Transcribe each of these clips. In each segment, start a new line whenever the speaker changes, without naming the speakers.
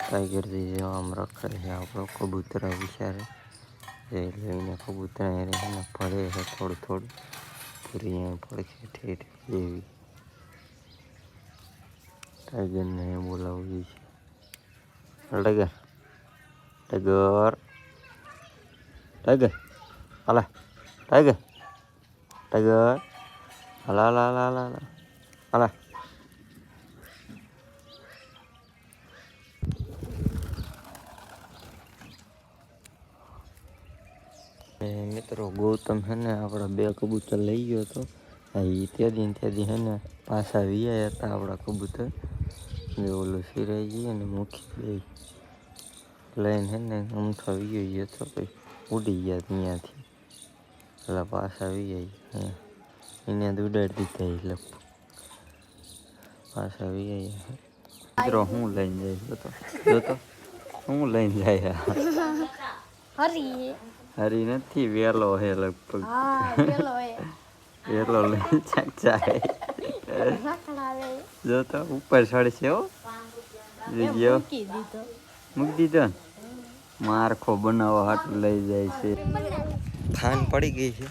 Tiger जी आम रखे है आप कबूतर विचारे लईने कबूतर पड़े है थोड़ी थोड़ी पूरी पड़खे ठेठ एवी टाइगर ने बोलावी टाइगर टाइगर टाइगर हला टाइगर टाइगर हला हला हला हला हला मित्रों गौतम है ने अपना बे कबूतर लई गयो तो त्यादी है ने पासा वीया था अपना कबूतर जो ओलो सिराजी ने मुखी बे लाइन है ने अमथा वीयो तो कोई उड़ी गया ત્યાં થી એટલે પાછા વીયા એને ઉડાડી દીધા એટલે પાછા વીયા મિત્રો હું લઈને જાય જોતો હું લઈને જાય
हरी
हरी નથી વેલો હે લગભગ
हाँ येलो है
વેલો લઈને જાય
रखड़ावे
જો તો ઉપર ચડશે હો
ये
જો
मुकी दी तो
મૂકી દીધો ને મારખો બનાવવા હાટું લઈ જાય છે થાન પડી ગઈ છે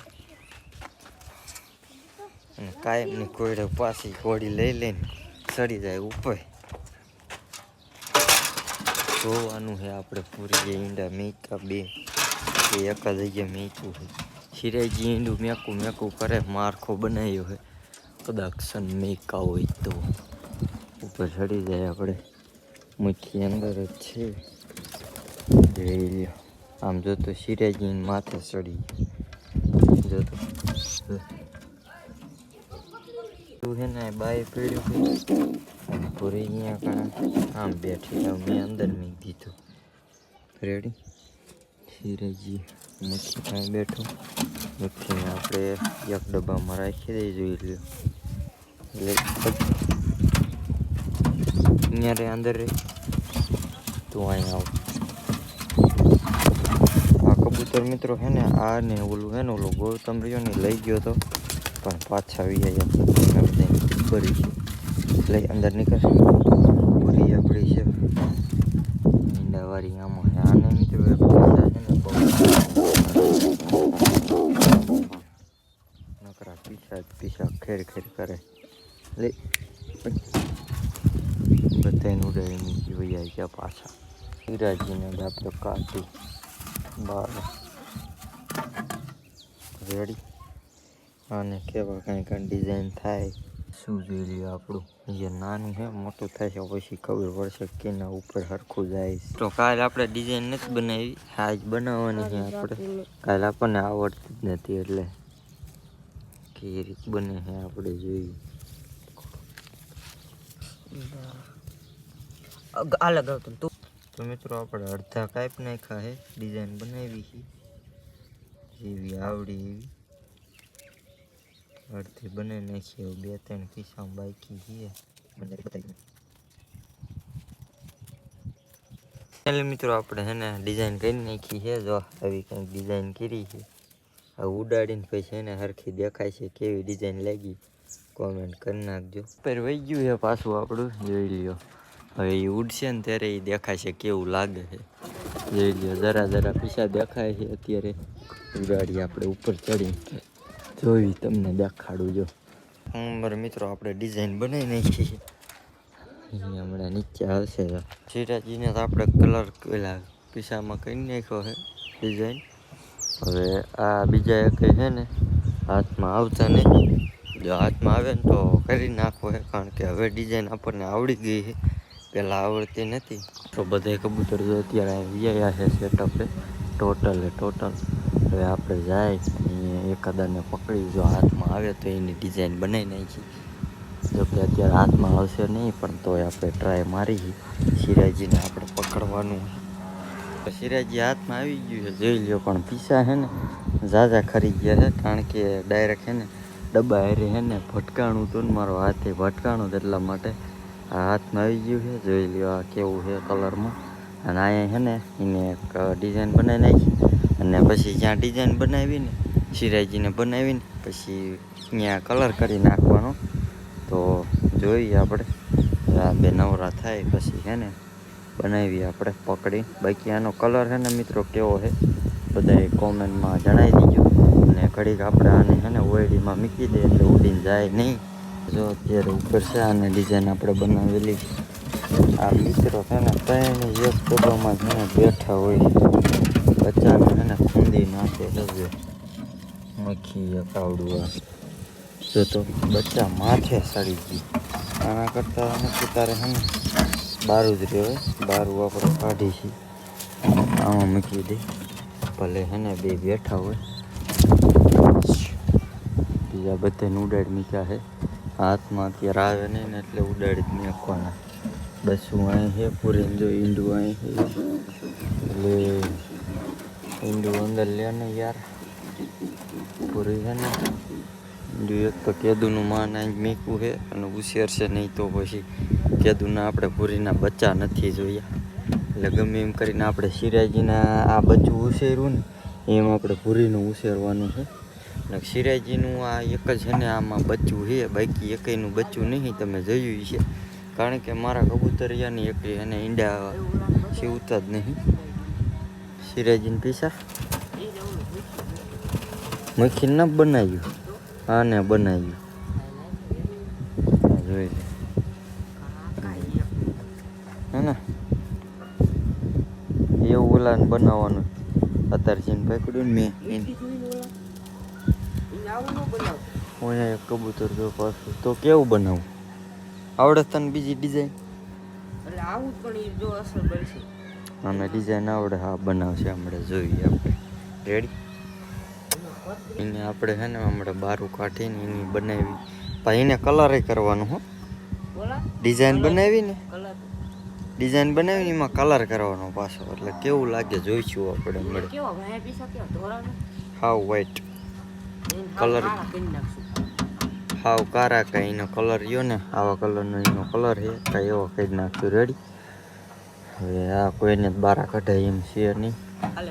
અને કાયમની કોયડે પાછી કોડી લઈ લઈને ચડી જાય ઉપર જોવાનું છે આપણે પૂરી જે ઈંડા મેકા બે એક જ જગ્યાએ મેક્યું છે સિરાજી ઈંડું મેકું મેકું કરે મારખો બનાવ્યો છે કદાચ સન મેકા હોય તો ઉપર ચડી જાય આપણે મુઠ્ઠી અંદર જ છે જોઈ લ્યો આમ જો તો સિરાજી માથે ચડી જો તો તું છે ને બાય પડ્યું અને પૂરી અહીંયા કણા આમ બેઠી જાવ મેં અંદર મેં દીધું રેડી સિરાજી મુઠ્ઠી કાંઈ બેઠો મુઠ્ઠીને આપણે એક ડબ્બામાં રાખી દઈ જોઈ લ્યો એટલે અહીંયા રે અંદર રે તું અહીંયા આવ આ કબૂતર મિત્રો હે ને આ ને ઓલું હે ને ઓલું ગૌતમ રહ્યો ને લઈ ગયો તો પણ પાછા આવી ગયા બરી લઈ અંદર નીકળ પૂરી આપણી છે ઈંડાવાળી આમાં આને મિત્રો પૈસા છે ને બહુ નકરા પીસા ખેર ખેર કરે લે બધાને ઉડાવી મૂકી વૈયા ગયા પાછા વિરાજીને આપણે કાઢી બહાર રેડી અને કેવા કાંઈ ડિઝાઇન થાય શું જોઈ લ્યો આપણું જે નાનું છે મોટું થાય છે પછી ખબર પડશે કે ના ઉપર સરખું જાય તો કાલે આપણે ડિઝાઇન નથી બનાવી આજ બનાવવાની છે આપણે કાલે આપણને આવડતી જ નથી એટલે કે રીત બને છે આપણે જોઈએ આ લગાવતો તું તો મિત્રો આપણે અડધા કાપ નાખ્યા છે ડિઝાઇન બનાવી છે જેવી આવડી એવી અડધી બનાવી નાખી એવું 2-3 પીસા બાકી છે મને બતાવી મિત્રો આપણે હે ને ડિઝાઇન કરી નાખી છે જો આવી કંઈક ડિઝાઇન કરી છે આ ઉડાડીને પછી એને હરખી દેખાય છે કેવી ડિઝાઇન લાગી કોમેન્ટ કરી નાખજો પર વહી ગયું છે પાછું આપણું જોઈ લ્યો હવે એ ઉડશે ને ત્યારે એ દેખાય છે કેવું લાગે છે જોઈ લ્યો જરા પીસા દેખાય છે અત્યારે ઉડાડી આપણે ઉપર ચડી જોઈ તમને દેખાડું જો મારા મિત્રો આપણે ડિઝાઇન બનાવી નાખી છે અહીંયા હમણાં નીચે આવશે સિરાજીને તો આપણે કલર પેલા પીસામાં કરી નાખ્યો છે ડિઝાઇન હવે આ બીજા એક છે ને હાથમાં આવતા નહીં જો હાથમાં આવે ને તો કરી નાખવો છે કારણ કે હવે ડિઝાઇન આપણને આવડી ગઈ છે પહેલાં આવડતી નથી તો બધા કબૂતર જો અત્યારે વ્યાયા છે સેટઅપે ટોટલ હવે આપણે જાય એકાદાને પકડી જો હાથમાં આવે તો એની ડિઝાઇન બનાવી નાખી જો કે અત્યારે હાથમાં આવશે નહીં પણ તોય આપણે ટ્રાય મારી સિરાજીને આપણે પકડવાનું સિરાજી હાથમાં આવી ગયું છે જોઈ લ્યો પણ પીસા છે ને ઝાઝા ખરી ગયા છે કારણ કે ડાયરેક્ટ છે ને ડબ્બા હારે છે ને ભટકાણું હતું ને મારો હાથે ભટકાણું એટલા માટે આ હાથમાં આવી ગયું છે જોઈ લ્યો આ કેવું છે કલરમાં અને અહીંયા છે ને એને એક ડિઝાઇન બનાવી નાખી અને પછી જ્યાં ડિઝાઇન બનાવીને સિરાજીને બનાવીને પછી ત્યાં કલર કરી નાખવાનો તો જોઈએ આપણે આ બે નવરા થાય પછી છે ને બનાવી આપણે પકડી. બાકી આનો કલર છે ને મિત્રો કેવો છે બધાએ કોમેન્ટમાં જણાવી દીજો. અને ઘડીક આપણે આને છે ને ઓયડીમાં મૂકી દે એટલે ઉડીને જાય નહીં. જો અત્યારે ઉપર છે આને ડિઝાઇન આપણે બનાવેલી. આ મિત્રો છે ને ત્રણ એક ડબ્બામાં છે ને બેઠા હોય બચ્ચાને છે ને ખૂંદી નાખે છે. મખી એક આવડું આ જો તો બચ્ચા માથે સડી ગઈ. આના કરતાં નથી તારે છે ને બારું જ રહેવાય. બારું આપણે કાઢી છીએ આમાં મૂકી દે ભલે છે ને બે બેઠા હોય. બીજા બધાને ઉડાડી મૂક્યા છે. હાથમાં અત્યારે આવે નહીં ને એટલે ઉડાડી જ નાખવાના. બસ હું અહીં છે પૂરીને જો ઈંડું અહીં છે એટલે ઈંડું અંદર લે ને યાર પૂરી છે ને ઈંડું એક તો કેદુનું માન અહીં મીકવું છે અને ઉછેરશે નહીં તો પછી કેદુના આપણે પૂરીના બચ્ચા નથી જોયા. એટલે ગમે એમ કરીને આપણે સિરાજીના આ બચ્ચું ઉછેર્યું ને એમ આપણે પૂરીનું ઉછેરવાનું છે. અને સિરાજીનું આ એક જ છે ને આમાં બચ્ચું છે. બાકી એકયનું બચ્ચું નહીં તમે જોયું છે. કારણ કે મારા કબૂતરિયાની એક એને ઈંડા સીવતા જ નહીં. સિરાજીને પીસા મખીને ના બનાવ્યું આને બનાવ્યું જોઈ લે હે ને એવું ઓલાને બનાવવાનું. અત્યારે જેને પકડ્યું ને મેં હું અહીંયા એક કબૂતર જો પાછું તો કેવું બનાવું આવડે તને બીજી ડિઝાઇન
એટલે આવું પણ જો અસર બનશે.
અમે ડિઝાઇન આવડે હા બનાવશે હમણાં જોઈએ આપણે. રેડી એને આપણે છે ને હમણાં બારું કાઢીને એની બનાવી પછી એને કલર કરવાનું. હો
બોલા
ડિઝાઇન બનાવી ને
કલર
ડિઝાઇન બનાવીને એમાં કલર કરવાનો પાછો એટલે કેવું લાગે જોઈશું આપણે મળે.
કેવો ભાઈ પીસા કેવો ધોરાનો
હાવ વ્હાઈટ
કલર
Colour.
કરી નાખશું.
હાવ કારા કાંઈ એનો કલર રહ્યો ને આવા કલરનો એનો કલર છે કાંઈ એવો કહી નાખ્યું. રેડી હવે આ કોઈને બારા કઢાય એમ છે નહીં.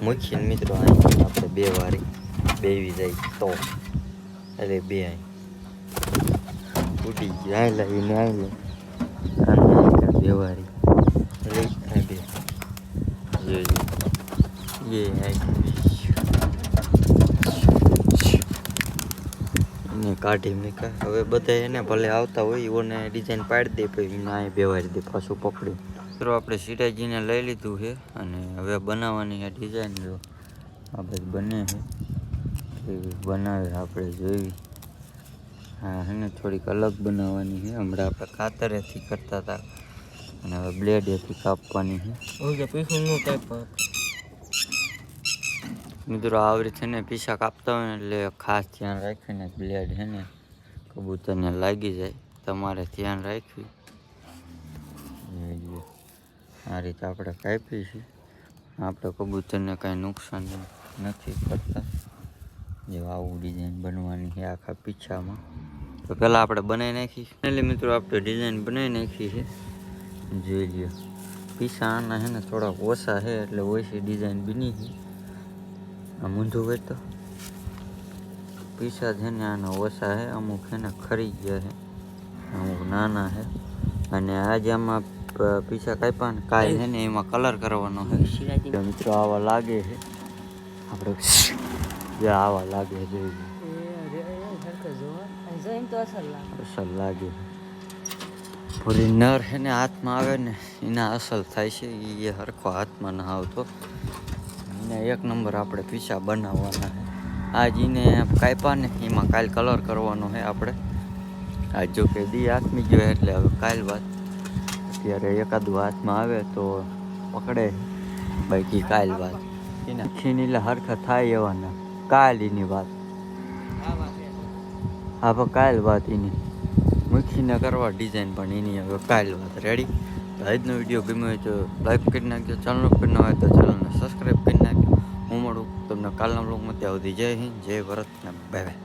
મૂકીને મિત્રો અહીં આપણે બે વારી બેવી જાય તો એટલે બે અહીં ઉડી ગઈ અહીં લાવીને અહીં લે બે વારી એટલે અહીં બે જોઈ એ એને કાઢી મૂકા. હવે બધા એને ભલે આવતા હોય એઓને ડિઝાઇન પાડી દે પછી એને અહીં બેવારી દે પાછું પકડી. મિત્રો આપણે સિરાજીને લઈ લીધું છે અને હવે બનાવવાની આ ડિઝાઇન જો આપણે બને છે એવી બનાવે આપણે જોઈ. હા હે ને થોડીક અલગ બનાવવાની છે. હમણાં આપણે કાતરેથી કરતા હતા અને હવે બ્લેડેથી કાપવાની છે.
ઓકે પીસું નું ટાઈપ
મિત્રો આવી રીતે ને પીસા કાપતા હોય ને એટલે ખાસ ધ્યાન રાખીને બ્લેડ છે ને કબૂતરને લાગી જાય તમારે ધ્યાન રાખવી. આ રીતે આપણે કાપી છીએ. આપણે કબૂતરને કાંઈ નુકસાન નથી કરતા. જો આવું ડિઝાઇન બનવાની છે આખા પીછામાં. તો પહેલાં આપણે બનાવી નાખી એટલે મિત્રો આપણે ડિઝાઇન બનાવી નાખી છે જોઈ લ્યો. પીછા આના છે ને થોડાક ઓછા છે એટલે ઓછી ડિઝાઇન બની છે. આ મૂંધું હોય તો પીસા છે ને આના ઓછા છે. અમુક છે ને ખરી ગયા છે અમુક નાના છે. અને આજે આમાં પીસા કાપ્યા ને કાલ છે ને એમાં કલર કરવાનો છે. તો મિત્રો આવા લાગે છે આપણે જે આવા લાગે જોઈ અસલ લાગે. પૂરી નર છે ને હાથમાં આવે ને એના અસલ થાય છે. એ હરખો હાથમાં ના આવતો. એને એક નંબર આપણે પીસા બનાવવાના છે. આજ એને કાપ્યા ને એમાં કાલ કલર કરવાનો છે આપણે. આજ જો કે દી હાથમી ગયો એટલે હવે કાલ વાત. અત્યારે એકાદું હાથમાં આવે તો પકડે બાકી કાલ વાત. એના ખીનીલા હરખા થાય એવાના કાલ એની વાત. હા પણ કાલ વાત એની મૂકીને કરવા ડિઝાઇન પણ એની હવે કાલ વાત. રેડી આજનો વિડીયો ગમ્યો હોય તો લાઈક કરી નાખજો. ચેનલ પર ન હોય તો ચેનલને સબસ્ક્રાઈબ કરી નાખજો. હું મળું તમને કાલના બ્લોગમાં ત્યાં સુધી. જય હિન્દ જય ભારત ને બાય બાય.